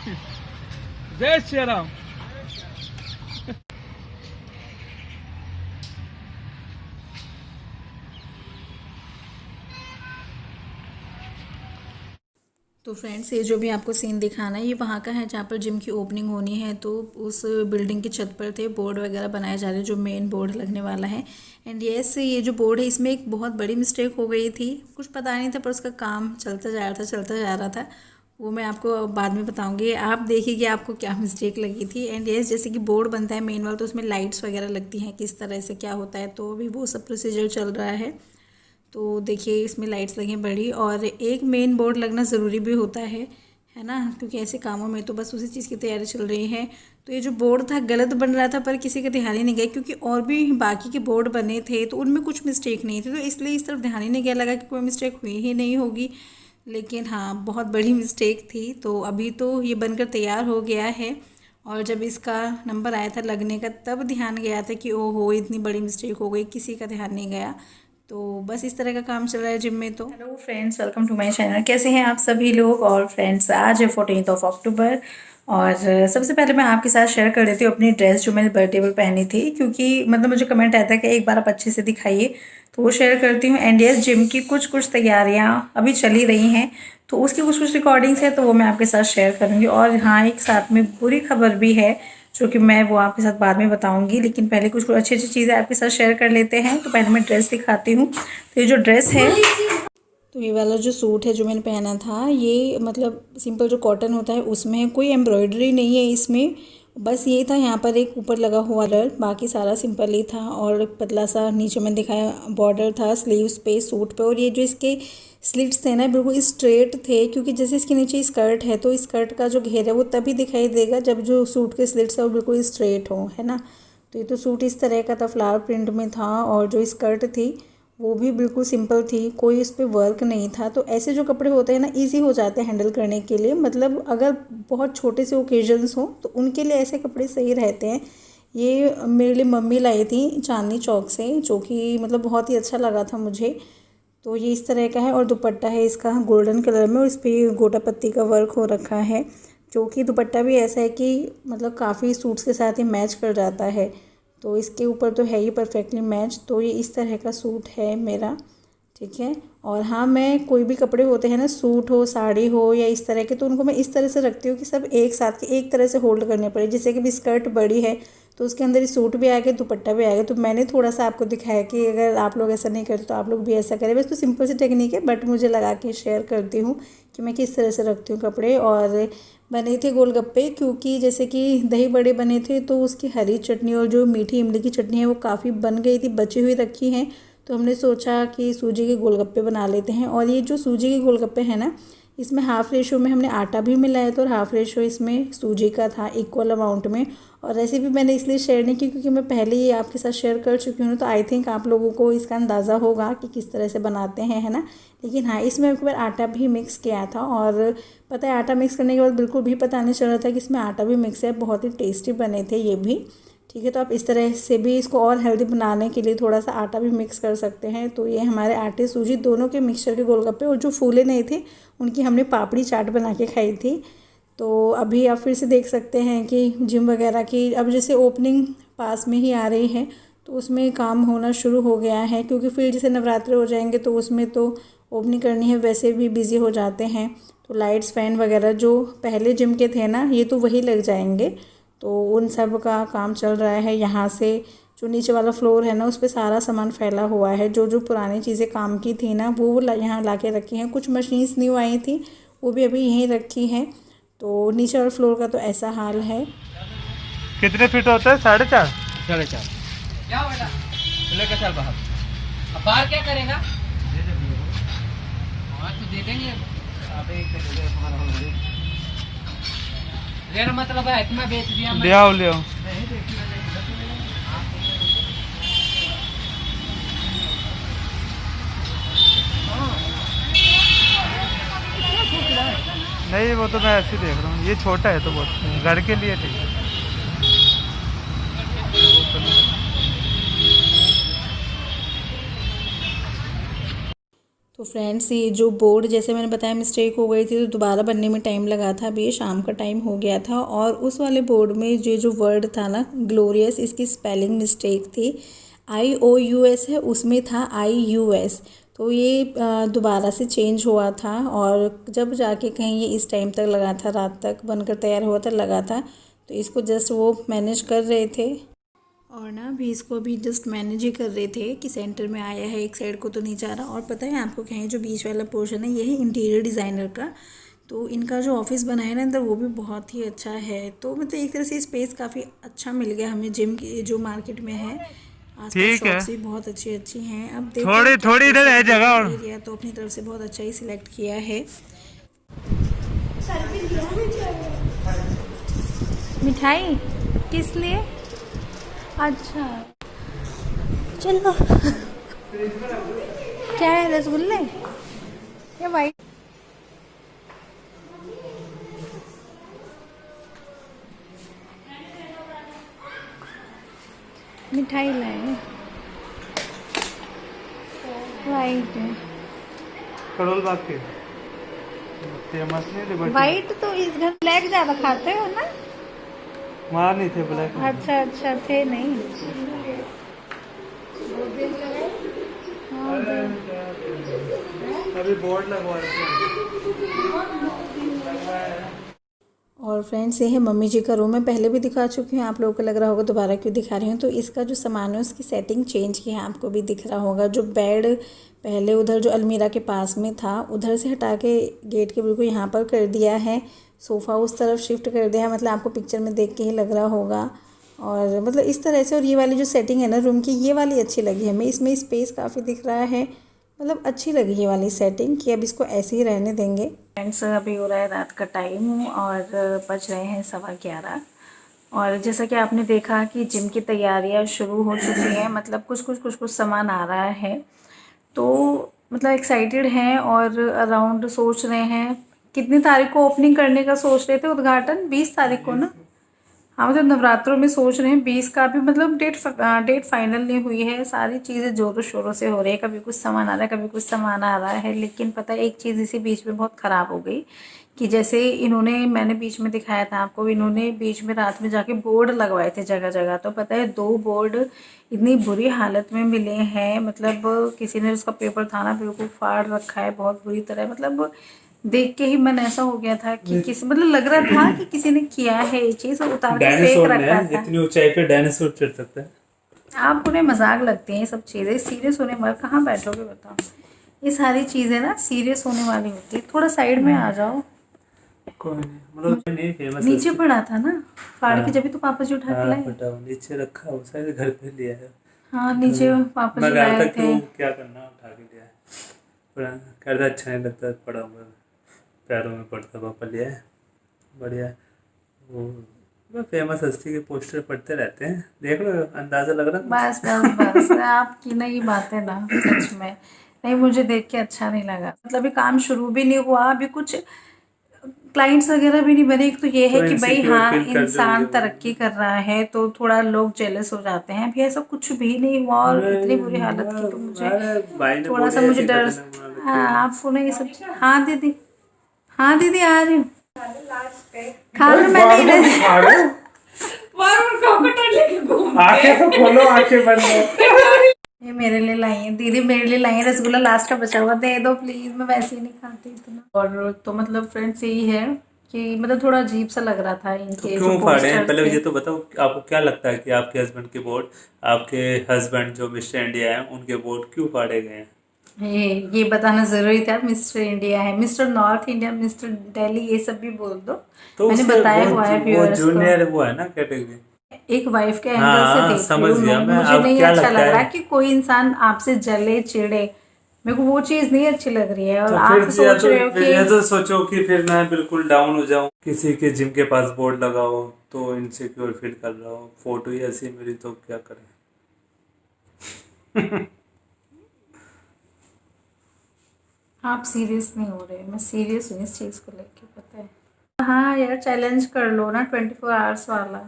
जय श्री राम। तो फ्रेंड्स, ये जो भी आपको सीन दिखाना है ये वहाँ का है जहाँ पर जिम की ओपनिंग होनी है। तो उस बिल्डिंग की छत पर थे बोर्ड वगैरह बनाए जा रहे हैं, जो मेन बोर्ड लगने वाला है। एंड यस, ये जो बोर्ड है इसमें एक बहुत बड़ी मिस्टेक हो गई थी, कुछ पता नहीं था पर उसका काम चलता जा रहा था। वो मैं आपको बाद में बताऊंगी, आप देखिए कि आपको क्या मिस्टेक लगी थी। एंड यस, जैसे कि बोर्ड बनता है मेन वाला तो उसमें लाइट्स वगैरह लगती हैं, किस तरह से क्या होता है, तो अभी वो सब प्रोसीजर चल रहा है। तो देखिए इसमें लाइट्स लगी हैं बड़ी, और एक मेन बोर्ड लगना ज़रूरी भी होता है ना, क्योंकि ऐसे कामों में तो बस उसी चीज़ की तैयारी चल रही है। तो ये जो बोर्ड था गलत बन रहा था पर किसी का ध्यान ही नहीं गया, क्योंकि और भी बाकी के बोर्ड बने थे तो उनमें कुछ मिस्टेक नहीं थी, तो इसलिए इस तरफ ध्यान ही नहीं गया, लगा कि कोई मिस्टेक हुई ही नहीं होगी। लेकिन हाँ, बहुत बड़ी मिस्टेक थी। तो अभी तो ये बनकर तैयार हो गया है, और जब इसका नंबर आया था लगने का तब ध्यान गया था कि ओहो इतनी बड़ी मिस्टेक हो गई, किसी का ध्यान नहीं गया। तो बस इस तरह का काम चल रहा है जिम में। तो hello friends, welcome to my channel. कैसे हैं आप सभी लोग। और फ्रेंड्स, आज है 14 अक्टूबर, और सबसे पहले मैं आपके साथ शेयर कर देती हूँ अपनी ड्रेस जो मैंने बर्थडे पर पहनी थी, क्योंकि मतलब मुझे कमेंट आया था कि एक बार आप अच्छे से दिखाइए, तो वो शेयर करती हूँ। एंड यस, जिम की कुछ तैयारियाँ अभी चली रही हैं, तो उसकी कुछ रिकॉर्डिंग्स है, तो वो मैं आपके साथ शेयर करूँगी। और हाँ, एक साथ में बुरी खबर भी है जो कि मैं वो आपके साथ बाद में बताऊंगी, लेकिन पहले कुछ अच्छी अच्छी चीज़ें आपके साथ शेयर कर लेते हैं। तो पहले मैं ड्रेस दिखाती हूँ। तो ये जो ड्रेस है, तो ये वाला जो सूट है जो मैंने पहना था, ये मतलब सिंपल जो कॉटन होता है उसमें, कोई एम्ब्रॉयडरी नहीं है इसमें, बस ये था यहाँ पर एक ऊपर लगा हुआ डर, बाकी सारा सिंपल ही था। और पतला सा नीचे मैंने दिखाया बॉर्डर था स्लीव्स पे, सूट पे। और ये जो इसके स्लिट्स थे ना बिल्कुल स्ट्रेट थे, क्योंकि जैसे इसके नीचे स्कर्ट है तो स्कर्ट का जो घेर है वो तभी दिखाई देगा जब जो सूट के स्लिट्स है वो बिल्कुल स्ट्रेट हो, है ना। तो ये तो सूट इस तरह का था, फ्लावर प्रिंट में था, और जो स्कर्ट थी वो भी बिल्कुल सिंपल थी, कोई उस पर वर्क नहीं था। तो ऐसे जो कपड़े होते हैं ना, ईजी हो जाते हैं हैंडल करने के लिए, मतलब अगर बहुत छोटे से ओकेजन्स हों तो उनके लिए ऐसे कपड़े सही रहते हैं। ये मेरे लिए मम्मी लाई थी चांदनी चौक से, जो कि मतलब बहुत ही अच्छा लगा था मुझे। तो ये इस तरह का है, और दुपट्टा है इसका गोल्डन कलर में, और इस पर गोटा पत्ती का वर्क हो रखा है, जो कि दुपट्टा भी ऐसा है कि मतलब काफ़ी सूट्स के साथ ही मैच कर जाता है। तो इसके ऊपर तो है ही परफेक्टली मैच। तो ये इस तरह का सूट है मेरा, ठीक है। और हाँ, मैं कोई भी कपड़े होते हैं ना, सूट हो साड़ी हो या इस तरह के, तो उनको मैं इस तरह से रखती हूँ कि सब एक साथ के एक तरह से होल्ड करने पड़े। जैसे कि भी स्कर्ट बड़ी है तो उसके अंदर ही सूट भी आ गया, दुपट्टा भी आ गया। तो मैंने थोड़ा सा आपको दिखाया कि अगर आप लोग ऐसा नहीं करते तो आप लोग भी ऐसा करें। बस तो सिंपल सी टेक्निक है, बट मुझे लगा के शेयर करती हूँ कि मैं किस तरह से रखती हूँ कपड़े। और बने थे गोलगप्पे, क्योंकि जैसे कि दही बड़े बने थे तो उसकी हरी चटनी और जो मीठी इमली की चटनी है वो काफ़ी बन गई थी, बची हुई रखी हैं। तो हमने सोचा कि सूजी के गोलगप्पे बना लेते हैं। और ये जो सूजी के गोलगप्पे हैं ना, इसमें हाफ़ रेशो में हमने आटा भी मिलाया था और हाफ़ रेशो इसमें सूजी का था, इक्वल अमाउंट में। और रेसिपी मैंने इसलिए शेयर नहीं की क्योंकि मैं पहले ही आपके साथ शेयर कर चुकी हूँ, तो आई थिंक आप लोगों को इसका अंदाज़ा होगा कि किस तरह से बनाते हैं, है ना। लेकिन हाँ, इसमें एक बार आटा भी मिक्स किया था, और पता है आटा मिक्स करने के बाद बिल्कुल भी पता नहीं चल रहा था कि इसमें आटा भी मिक्स है। बहुत ही टेस्टी बने थे ये भी, ठीक है। तो आप इस तरह से भी इसको और हेल्दी बनाने के लिए थोड़ा सा आटा भी मिक्स कर सकते हैं। तो ये हमारे आटे सूजी दोनों के मिक्सचर के गोलगप्पे, और जो फूले नहीं थे उनकी हमने पापड़ी चाट बना के खाई थी। तो अभी आप फिर से देख सकते हैं कि जिम वगैरह की अब जैसे ओपनिंग पास में ही आ रही है, तो उसमें काम होना शुरू हो गया है, क्योंकि फिर जैसे नवरात्रे हो जाएंगे तो उसमें तो ओपनिंग करनी है, वैसे भी बिज़ी हो जाते हैं। तो लाइट्स फ़ैन वगैरह जो पहले जिम के थे ना, ये तो वही लग जाएंगे। तो उन सब का काम चल रहा है। यहाँ से जो नीचे वाला फ्लोर है ना, उस पर सारा सामान फैला हुआ है, जो जो पुरानी चीज़ें काम की थी ना वो यहाँ ला के रखी हैं। कुछ मशीन्स न्यू आई थी वो भी अभी यहीं रखी हैं। तो नीचे वाले फ्लोर का तो ऐसा हाल है। कितने फीट होता है? 4.5। 4.5 क्या बेटा लेकर चल बाहर। अब बाहर क्या करेगा? हाँ तो दे देंगे। मेरा मतलब है इतना बेच दिया ले आओ ले आओ। नहीं, वो तो मैं ऐसे ही देख रहा हूँ, ये छोटा है तो बहुत घर के लिए ठीक है। तो फ्रेंड्स ये जो बोर्ड जैसे मैंने बताया मिस्टेक हो गई थी तो दोबारा बनने में टाइम लगा था। अभी ये शाम का टाइम हो गया था और उस वाले बोर्ड में जो वर्ड था ना ग्लोरियस, इसकी स्पेलिंग मिस्टेक थी। IOUS है, उसमें था IUS। तो ये दोबारा से चेंज हुआ था और जब जाके कहीं ये इस टाइम तक लगा था, रात तक बनकर तैयार हुआ था, लगा था। तो इसको जस्ट वो मैनेज कर रहे थे और ना अभी इसको अभी जस्ट मैनेज ही कर रहे थे कि सेंटर में आया है, एक साइड को तो नहीं जा रहा। और पता है आपको क्या है, जो बीच वाला पोर्शन है ये है इंटीरियर डिज़ाइनर का। तो इनका जो ऑफिस बना है ना अंदर, वो भी बहुत ही अच्छा है। तो मतलब एक तरह से स्पेस काफ़ी अच्छा मिल गया हमें जिम की जो मार्केट में है। आसपास ठीक है, शॉप्स भी बहुत अच्छी अच्छी हैं। अब देखो थोड़ी क्या थोड़ी इधर कैसा है जगह और एरिया, तो अपनी तरफ से बहुत अच्छा ही सिलेक्ट किया है। मिठाई किस लिए? अच्छा चलो। क्या है, रसगुल्ले या वाइट? मिठाई लाए वाइट है। करोल बाग के फेमस नहीं लिबर्टी। वाइट तो इस घर ब्लैक ज्यादा खाते हो ना? वहाँ नहीं थे ब्लैक। अच्छा अच्छा, थे नहीं। अभी बोर्ड लगवा रहे और फ्रेंड्स ये है मम्मी जी का रूम। मैं पहले भी दिखा चुकी हूँ, आप लोगों को लग रहा होगा दोबारा क्यों दिखा रही हूँ। तो इसका जो सामान है उसकी सेटिंग चेंज की है, आपको भी दिख रहा होगा। जो बेड पहले उधर जो अलमीरा के पास में था, उधर से हटा के गेट के बिल्कुल यहाँ पर कर दिया है। सोफ़ा उस तरफ शिफ्ट कर दिया है, मतलब आपको पिक्चर में देख के ही लग रहा होगा। और मतलब इस तरह से। और ये वाली जो सेटिंग है ना रूम की, ये वाली अच्छी लगी हमें। इसमें स्पेस काफ़ी दिख रहा है, मतलब अच्छी लगी ये वाली सेटिंग कि अब इसको ऐसे ही रहने देंगे। फ्रेंड्स अभी हो रहा है रात का टाइम और बज रहे हैं 11:15। और जैसा कि आपने देखा कि जिम की तैयारियां शुरू हो चुकी हैं, मतलब कुछ सामान आ रहा है। तो मतलब एक्साइटेड हैं और अराउंड सोच रहे हैं कितनी तारीख को ओपनिंग करने का सोच रहे थे, उद्घाटन 20 तारीख को ना। हाँ मतलब नवरात्रों में सोच रहे हैं 20 का भी, मतलब डेट फाइनल नहीं हुई है। सारी चीज़ें जोरों शोरों से हो रही है, कभी कुछ सामान आ रहा है, कभी कुछ सामान आ रहा है। लेकिन पता है एक चीज़ इसी बीच में बहुत ख़राब हो गई कि जैसे मैंने बीच में दिखाया था आपको, इन्होंने बीच में रात में जाके बोर्ड लगवाए थे जगह जगह। तो पता है 2 बोर्ड इतनी बुरी हालत में मिले हैं, मतलब किसी ने उसका पेपर था ना बिल्कुल फाड़ रखा है बहुत बुरी तरह। मतलब देख के ही मन ऐसा हो गया था कि किसी, मतलब लग रहा था कि किसी ने किया है ये चीज और उतार के फेंक रखा था। इतनी ऊंचाई पे डायनासोर चढ़ सकता है। आप उन्हें मजाक लगती हैं ये सब चीजें, सीरियस होने वाले कहाँ बैठोगे बताओ। ये सारी चीजें ना सीरियस होने वाली होती है। थोड़ा साइड में आ जाओ। कोई नहीं, मतलब नहीं फेमस। नीचे पड़ा था ना फाड़ के, जब तो पापा जी उठा के लाए। नीचे रखा हो, शायद घर पे लिया है। हाँ नीचे पापा जी लाए थे। क्या करना, उठा के लिया है। कहता अच्छा नहीं लगता पड़ा हुआ, पैरों में पड़ता, पापा लिया है। बढ़िया। वो फेमस हस्ती के पोस्टर पढ़ते रहते हैं, देख लो अंदाजा लग रहा है। बस बस बस आपकी ना ये बातें ना सच में नहीं, मुझे देख के अच्छा नहीं लगा। मतलब ये काम शुरू भी नहीं हुआ, अभी कुछ क्लाइंट्स वगैरह भी नहीं बने। एक तो ये है कि भाई हाँ इंसान तरक्की कर रहा है तो थोड़ा लोग जेलस हो जाते हैं। अभी ऐसा कुछ भी नहीं हुआ और इतनी बुरी हालत की तो मुझे थोड़ा सा मुझे डर। हाँ आपको ना ये सब। हाँ दीदी, हाँ दीदी आ रही हूँ। खा लो, मैंने आंखें तो खोलो, आंखें बंद है। ये मेरे लिए लाई है दीदी, मेरे लिए लाई है रसगुल्ला, लास्ट का बचा हुआ दे दो प्लीज, मैं वैसे ही नहीं खाती इतना। और तो मतलब फ्रेंड्स यही है कि मतलब थोड़ा अजीब सा लग रहा था इनके क्यों जो फाड़े हैं? posters पहले थे। ये तो बताओ, आपको क्या लगता है कि आपके हस्बैंड के बोर्ड, आपके हस्बैंड जो मिस्टर इंडिया है उनके बोर्ड क्यों फाड़े गए हैं? ये बताना जरूरी था। मिस्टर इंडिया है, mister north India, mister Delhi, ये सब भी बोल दो। तो मैंने बताया हुआ है वो व्यूअर्स को। जूनियर वो है ना कैटेगरी। एक वाइफ के एंगल से हाँ देख रही समझ हूँ गया मैं। मैं। मुझे अब नहीं क्या अच्छा लगता लग रहा है? कि कोई इंसान आपसे जले चिढ़े, मेरे को वो चीज नहीं अच्छी लग रही है। और तो आप फिर सोच रहे हो ये कि तो सोचो कि फिर मैं बिल्कुल डाउन हो जाऊं, किसी के जिम के पास बोर्ड लगाओ तो इनसिक्योर फील कर रहा हूँ, फोटो ही ऐसी मेरी, तो क्या करें। आप सीरियस नहीं हो रहे, मैं सीरियस हूँ इस चीज को लेके, पता है। हाँ यार चैलेंज कर लो ना 24 आवर्स वाला।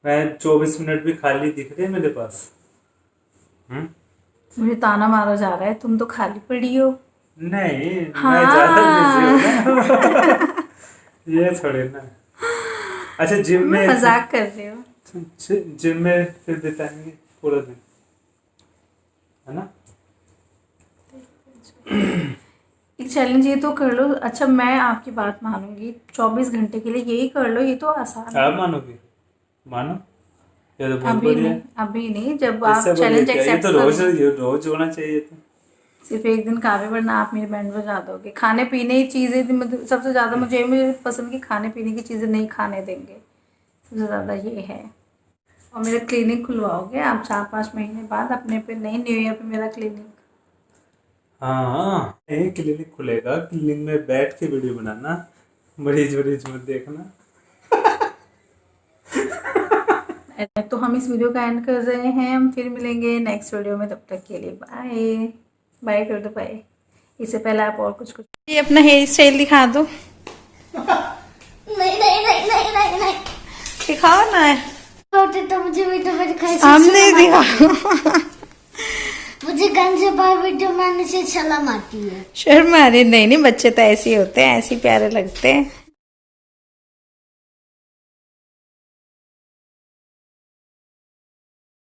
मैं 24 मिनट भी खाली दिख रहे हैं मेरे पास। मुझे ताना मारा जा रहा है, तुम तो खाली पड़ी हो। नहीं, हाँ। मैं ज्यादा बिजी हूँ ना। ये थोड़ी ना। अच्छा जिम में मजाक कर रहे हो। जिम में फिर बिताएंगे पूरा दिन, है ना? एक चैलेंज ये तो कर लो। अच्छा मैं आपकी बात मानूंगी, 24 घंटे के लिए यही कर लो, ये तो आसान है। आप मानोगे? मानो, ये तो बहुत अभी बढ़िया नहीं, है। अभी नहीं, जब इससे आप बढ़िया चैलेंज क्या? ये एक्सेप्ट तो रोज होना चाहिए। तो सिर्फ एक दिन काफी, वरना आप मेरी बैंड बजा दोगे। खाने पीने की चीज़ें मतलब सबसे ज़्यादा मुझे पसंद की खाने पीने की चीज़ें नहीं खाने देंगे, सबसे ज़्यादा ये है। और मेरा क्लिनिक खुलवाओगे आप 4-5 महीने बाद अपने पे, नहीं न्यू ईयर पे मेरा क्लिनिक। हाँ, एक क्लिनिक खुलेगा, क्लिनिक में बैठ के वीडियो बनाना, मरीज मत देखना। तो हम इस वीडियो का एंड कर रहे हैं, हम फिर मिलेंगे नेक्स्ट वीडियो में, तब तक के लिए बाय बाय कर दो, बाय। इससे पहले आप और कुछ ये अपना हेयर स्टाइल दिखा दो। नहीं दिखाओ ना। होते तो मुझे वीडियो में दिखाई सामने दिखाओ। मुझे गन से बाहर वीडियो बनाने से शर्म आती है। शर्म आ रही? नहीं, बच्चे तो ऐसे ही होते हैं, ऐसे ही प्यारे लगते हैं।